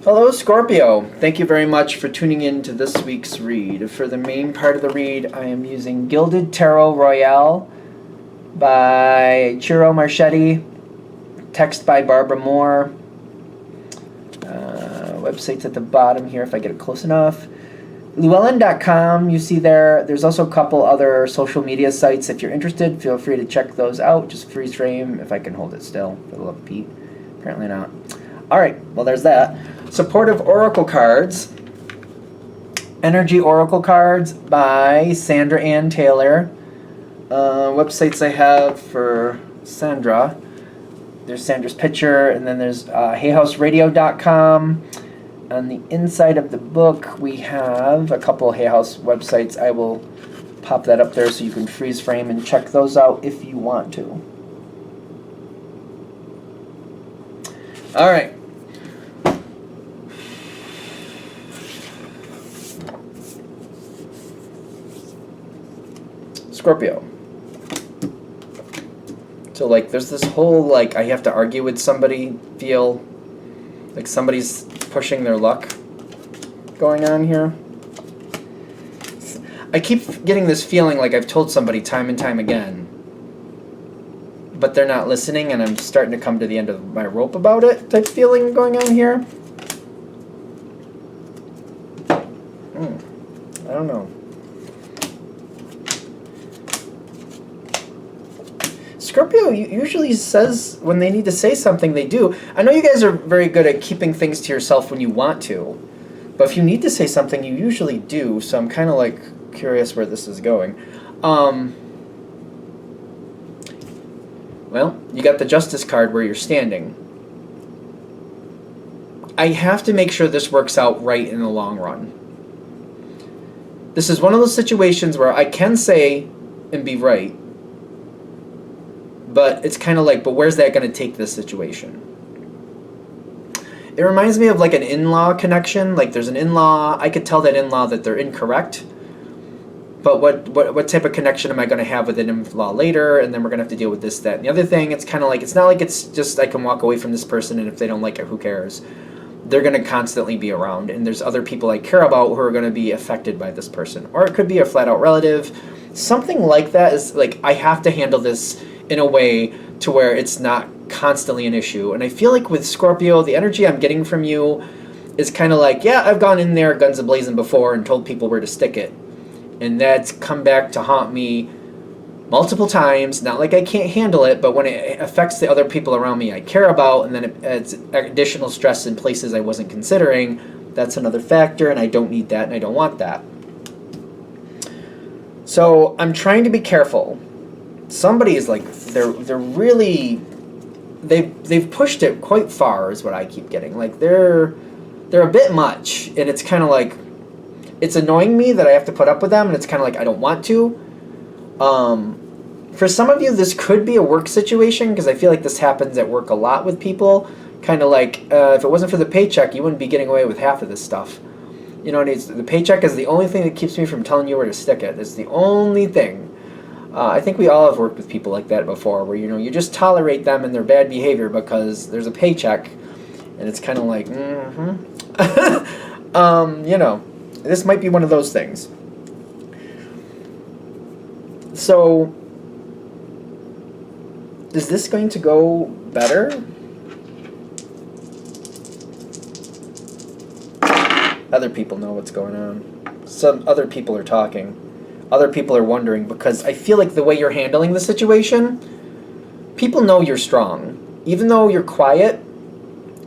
Hello, Scorpio. Thank you very much for tuning in to this week's read. For the main part of the read, I am using Gilded Tarot Royale by Ciro Marchetti, text by Barbara Moore. Website's at the bottom here if I get it close enough. Llewellyn.com, you see there. There's also a couple other social media sites. If you're interested, feel free to check those out. Just freeze frame if I can hold it still, for the love of Pete. Apparently not. All right, well, there's that. Supportive Oracle Cards. Energy Oracle Cards by Sandra Ann Taylor. Websites I have for Sandra. There's Sandra's picture, and then there's HayHouseRadio.com. On the inside of the book, we have a couple Hay House websites. I will pop that up there so you can freeze frame and check those out if you want to. All right. Scorpio. So, like, there's this whole, like, I have to argue with somebody feel like somebody's pushing their luck going on here. I keep getting this feeling like I've told somebody time and time again, but they're not listening, and I'm starting to come to the end of my rope about it type feeling going on here. I don't know. Scorpio usually says when they need to say something, they do. I know you guys are very good at keeping things to yourself when you want to, but if you need to say something, you usually do, so I'm kind of like curious where this is going. Well, you got the Justice card where you're standing. I have to make sure this works out right in the long run. This is one of those situations where I can say and be right, but it's kind of like, but where's that going to take this situation? It reminds me of like an in-law connection. Like there's an in-law, I could tell that in-law that they're incorrect, but what type of connection am I going to have with an in-law later? And then we're going to have to deal with this, that, and the other thing. It's kind of like, it's not like it's just I can walk away from this person, and if they don't like it, who cares? They're going to constantly be around, and there's other people I care about who are going to be affected by this person. Or it could be a flat-out relative. Something like that is like, I have to handle this in a way to where it's not constantly an issue. And I feel like with Scorpio, the energy I'm getting from you is kind of like, yeah, I've gone in there guns a-blazing before and told people where to stick it. And that's come back to haunt me multiple times. Not like I can't handle it, but when it affects the other people around me I care about, and then it adds additional stress in places I wasn't considering, that's another factor, and I don't need that, and I don't want that. So I'm trying to be careful. Somebody is like, they're really, they've pushed it quite far is what I keep getting. Like they're a bit much, and it's kind of like, it's annoying me that I have to put up with them, and it's kind of like I don't want to. For some of you, this could be a work situation, because I feel like this happens at work a lot with people. Kind of like, if it wasn't for the paycheck, you wouldn't be getting away with half of this stuff. You know, the paycheck is the only thing that keeps me from telling you where to stick it. It's the only thing. I think we all have worked with people like that before, where, you know, you just tolerate them and their bad behavior because there's a paycheck, and it's kind of like, you know, this might be one of those things. So, is this going to go better? Other people know what's going on. Some other people are talking. Other people are wondering, because I feel like the way you're handling the situation, people know you're strong. Even though you're quiet,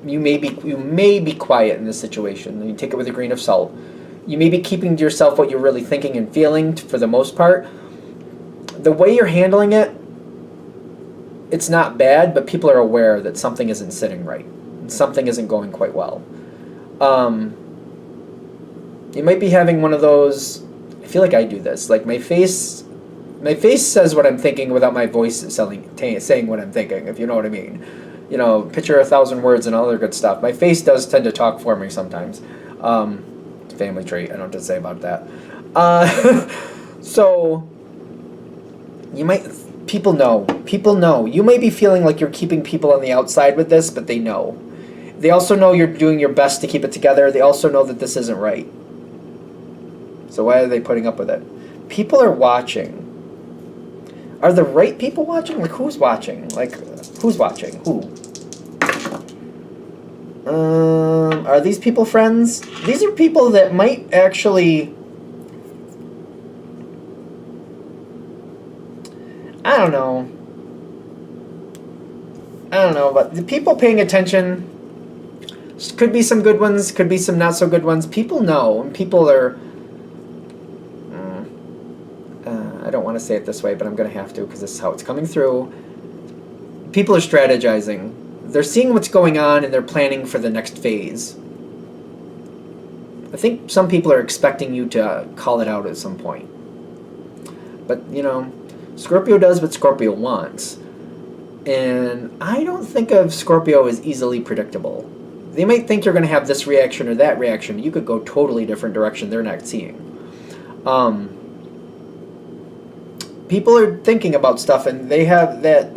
you may be quiet in this situation. And you take it with a grain of salt. You may be keeping to yourself what you're really thinking and feeling for the most part. The way you're handling it, it's not bad, but people are aware that something isn't sitting right. Something isn't going quite well. You might be having one of those, I feel like I do this, like my face says what I'm thinking without my voice saying what I'm thinking, if you know what I mean. You know, picture 1,000 words and all other good stuff. My face does tend to talk for me sometimes. Family trait, I don't know what to say about that. So, people know. You may be feeling like you're keeping people on the outside with this, but they know. They also know you're doing your best to keep it together. They also know that this isn't right. So why are they putting up with it? People are watching. Are the right people watching? Like, who's watching? Like, who's watching? Who? Are these people friends? These are people that might actually... I don't know, but the people paying attention, could be some good ones, could be some not so good ones. People know, and people are... I don't want to say it this way, but I'm going to have to because this is how it's coming through. People are strategizing. They're seeing what's going on and they're planning for the next phase. I think some people are expecting you to call it out at some point. But, you know, Scorpio does what Scorpio wants. And I don't think of Scorpio as easily predictable. They might think you're going to have this reaction or that reaction. You could go totally different direction they're not seeing. People are thinking about stuff, and they have that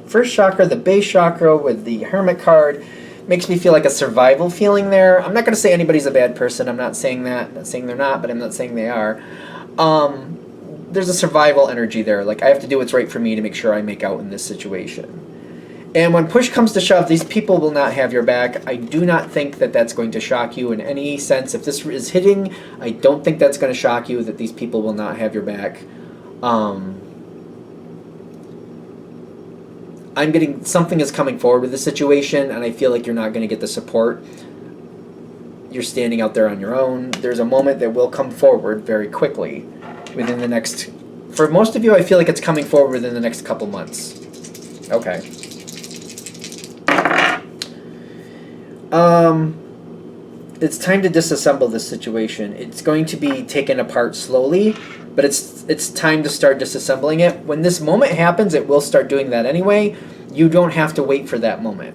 first chakra, the base chakra with the Hermit card, makes me feel like a survival feeling there. I'm not going to say anybody's a bad person. I'm not saying that. I'm not saying they're not, but I'm not saying they are. There's a survival energy there. Like, I have to do what's right for me to make sure I make out in this situation. And when push comes to shove, these people will not have your back. I do not think that that's going to shock you in any sense. If this is hitting, I don't think that's going to shock you that these people will not have your back. I'm getting something is coming forward with the situation, and I feel like you're not going to get the support. You're standing out there on your own. There's a moment that will come forward very quickly within the next... For most of you, I feel like it's coming forward within the next couple months. Okay. It's time to disassemble this situation. It's going to be taken apart slowly, but it's time to start disassembling it. When this moment happens, it will start doing that anyway. You don't have to wait for that moment.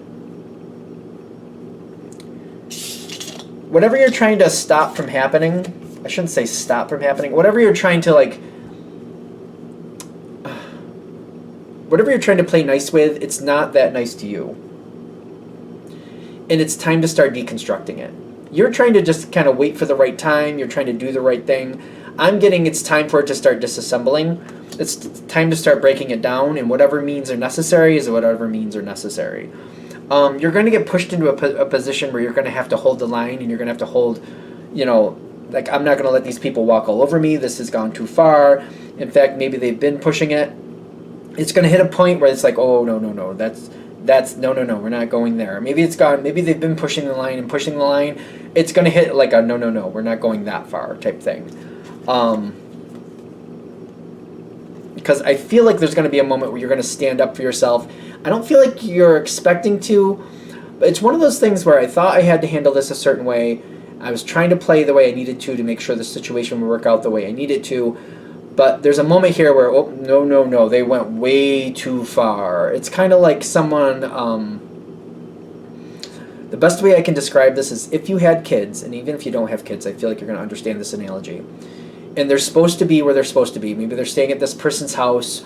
Whatever you're trying to stop from happening, I shouldn't say stop from happening, whatever you're trying to whatever you're trying to play nice with, it's not that nice to you. And it's time to start deconstructing it. You're trying to just kind of wait for the right time. You're trying to do the right thing. I'm getting it's time for it to start disassembling. It's time to start breaking it down, and whatever means are necessary is whatever means are necessary. You're going to get pushed into a position where you're going to have to hold the line, and you're going to have to hold, like, I'm not going to let these people walk all over me. This has gone too far. In fact, maybe they've been pushing it. It's going to hit a point where it's like, oh, no, that's no, we're not going there. Maybe it's gone. Maybe they've been pushing the line and pushing the line. It's going to hit like a no, we're not going that far type thing. Because I feel like there's going to be a moment where you're going to stand up for yourself. I don't feel like you're expecting to, but it's one of those things where I thought I had to handle this a certain way. I was trying to play the way I needed to make sure the situation would work out the way I needed to. But there's a moment here where, oh, no, they went way too far. It's kind of like someone, the best way I can describe this is if you had kids, and even if you don't have kids, I feel like you're going to understand this analogy. And they're supposed to be where they're supposed to be. Maybe they're staying at this person's house,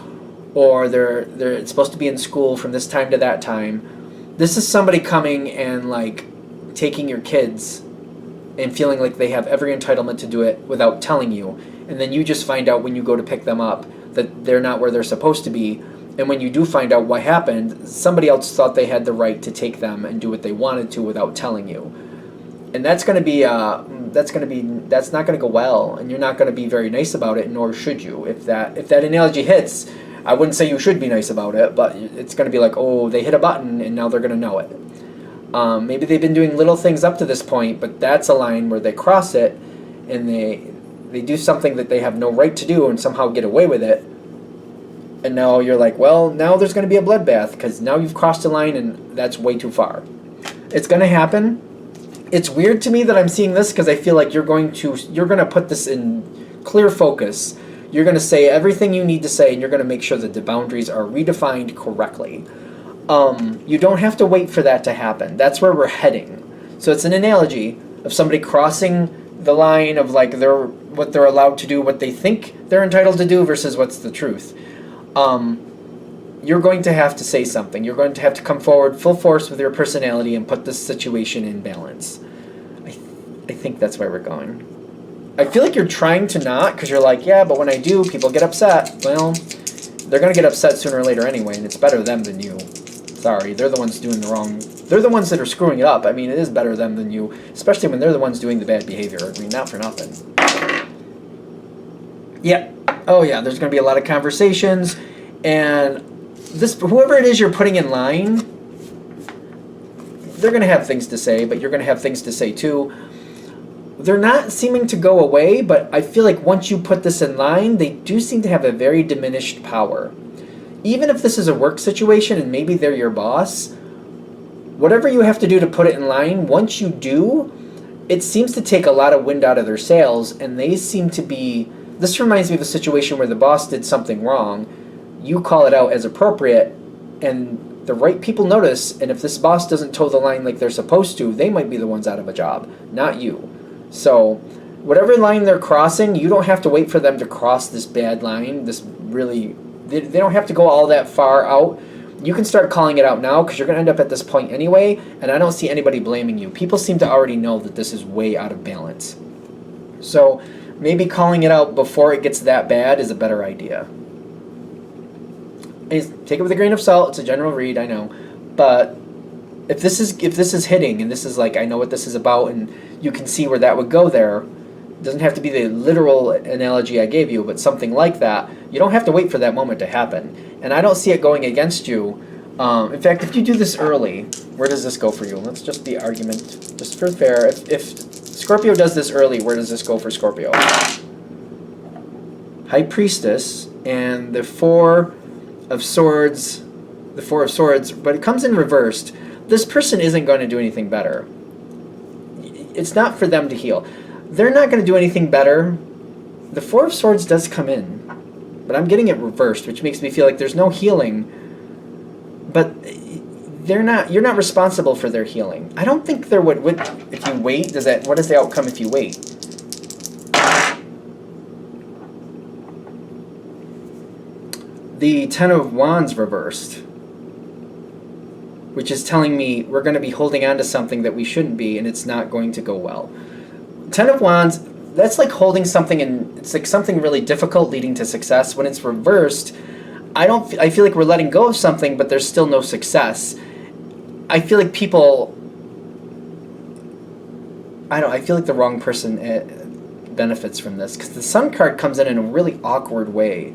or they're supposed to be in school from this time to that time. This is somebody coming and, like, taking your kids and feeling like they have every entitlement to do it without telling you. And then you just find out when you go to pick them up that they're not where they're supposed to be. And when you do find out what happened, somebody else thought they had the right to take them and do what they wanted to without telling you. And that's going to be, that's not going to go well, and you're not going to be very nice about it, nor should you. If that analogy hits, I wouldn't say you should be nice about it, but it's going to be like, oh, they hit a button and now they're going to know it. Maybe they've been doing little things up to this point, but that's a line where they cross it and they do something that they have no right to do and somehow get away with it. And now you're like, well, now there's going to be a bloodbath because now you've crossed the line and that's way too far. It's going to happen. It's weird to me that I'm seeing this because I feel like you're going to put this in clear focus. You're going to say everything you need to say, and you're going to make sure that the boundaries are redefined correctly. You don't have to wait for that to happen. That's where we're heading. So it's an analogy of somebody crossing the line of like what they're allowed to do, what they think they're entitled to do versus what's the truth. you're going to have to say something. You're going to have to come forward full force with your personality and put this situation in balance. I think that's where we're going. I feel like you're trying to not, because you're like, yeah, but when I do, people get upset. Well, they're going to get upset sooner or later anyway, and it's better them than you. Sorry, they're the ones doing the wrong. They're the ones that are screwing it up. I mean, it is better them than you, especially when they're the ones doing the bad behavior. I mean, not for nothing. Yeah. Oh, yeah, there's going to be a lot of conversations, and whoever it is you're putting in line, they're going to have things to say, but you're going to have things to say too. They're not seeming to go away, but I feel like once you put this in line, they do seem to have a very diminished power. Even if this is a work situation and maybe they're your boss, whatever you have to do to put it in line, once you do, it seems to take a lot of wind out of their sails, and they seem to be... This reminds me of a situation where the boss did something wrong, you call it out as appropriate, and the right people notice, and if this boss doesn't toe the line like they're supposed to, they might be the ones out of a job, not you. So, whatever line they're crossing, you don't have to wait for them to cross this bad line, this really... They don't have to go all that far out. You can start calling it out now, because you're going to end up at this point anyway, and I don't see anybody blaming you. People seem to already know that this is way out of balance. So, maybe calling it out before it gets that bad is a better idea. Take it with a grain of salt. It's a general read, I know. But if this is hitting, and this is like, I know what this is about, and you can see where that would go there, it doesn't have to be the literal analogy I gave you, but something like that, you don't have to wait for that moment to happen. And I don't see it going against you. In fact, if you do this early, where does this go for you? Let's just be argument, just for fair. If Scorpio does this early, where does this go for Scorpio? High Priestess and the Four of Swords, but it comes in reversed. This person isn't going to do anything better. It's not for them to heal. They're not going to do anything better. The Four of Swords does come in, but I'm getting it reversed, which makes me feel like there's no healing. But you're not responsible for their healing. I don't think there would if you wait, what is the outcome if you wait? The Ten of Wands reversed, which is telling me we're going to be holding on to something that we shouldn't be, and it's not going to go well. Ten of Wands, that's like holding something, and it's like something really difficult leading to success. When it's reversed, I feel like we're letting go of something, but there's still no success. I feel like I feel like the wrong person benefits from this, because the Sun card comes in a really awkward way.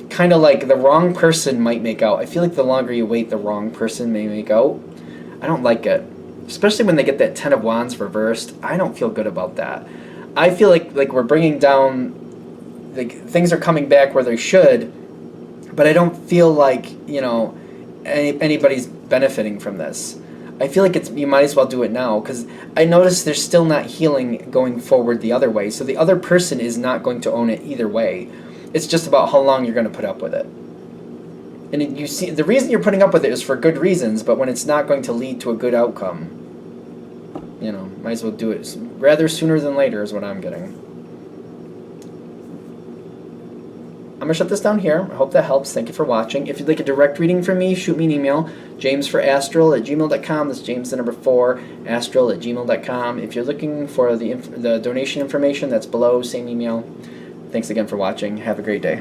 Kind of like the wrong person might make out. I feel like the longer you wait, the wrong person may make out. I don't like it. Especially when they get that Ten of Wands reversed. I don't feel good about that. I feel like we're bringing down, like, things are coming back where they should, but I don't feel like, anybody's benefiting from this. I feel like you might as well do it now, because I notice there's still not healing going forward the other way, so the other person is not going to own it either way. It's just about how long you're going to put up with it. And you see, the reason you're putting up with it is for good reasons, but when it's not going to lead to a good outcome, might as well do it rather sooner than later is what I'm getting. I'm going to shut this down here. I hope that helps. Thank you for watching. If you'd like a direct reading from me, shoot me an email, jamesforastral@gmail.com. That's James the number 4, astral@gmail.com. If you're looking for the donation information, that's below, same email. Thanks again for watching. Have a great day.